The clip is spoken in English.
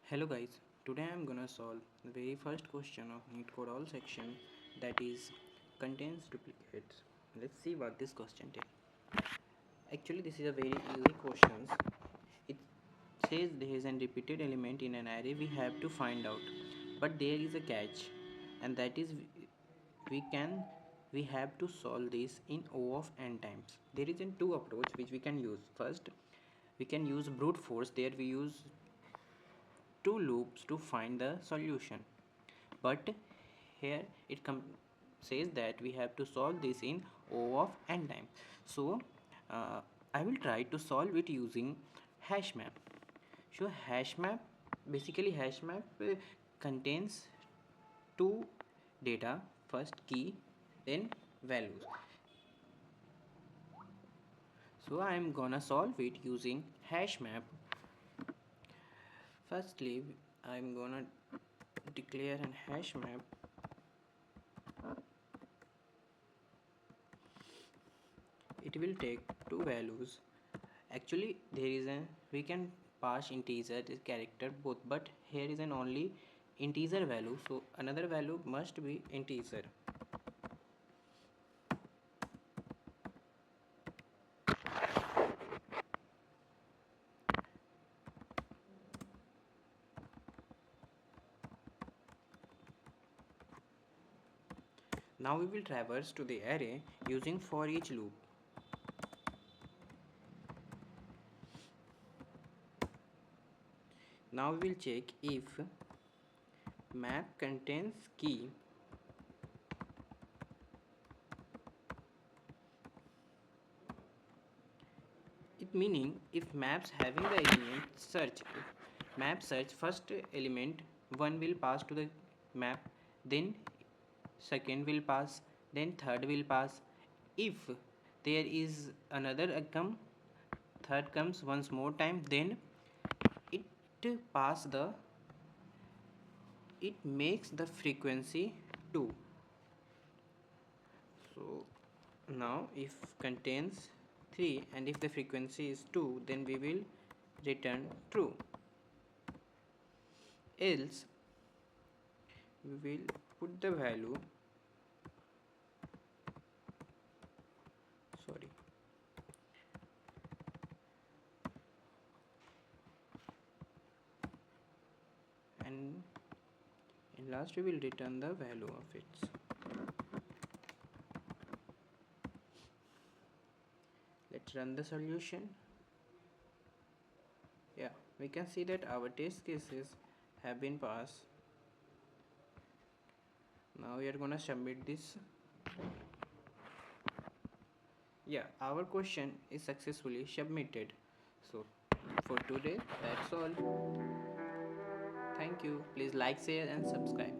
Hello guys, today I am gonna solve the very first question of NeetCode all section, that is contains duplicates. Let's see what this question takes. Actually this is a very easy question. It says there is a repeated element in an array we have to find out. But there is a catch, and that is we have to solve this in O of n times. There is a two approach which we can use. First, we can use brute force. There we use two loops to find the solution, but here it says that we have to solve this in O of n time. So I will try to solve it using Hashmap. So Hashmap contains two data, first key, then values. So I am gonna solve it using Hashmap. Firstly, I'm gonna declare an hash map. It will take two values. Actually there is a we can pass integer this character both, but here is an only integer value, so another value must be integer. Now we will traverse to the array using for each loop. Now we will check if map contains key. It meaning if maps having the element search, if map search first element 1 will pass to the map, then second will pass, then third will pass. If there is another come, third comes once more time, then it pass the it makes the frequency 2. So now if contains 3 and if the frequency is 2, then we will return true, else we will put the value sorry and in last we will return the value of its. Let's run the solution. Yeah, we can see that our test cases have been passed. Now we are gonna submit this. Yeah, our question is successfully submitted. So for today that's all. Thank you. Please like, share and subscribe.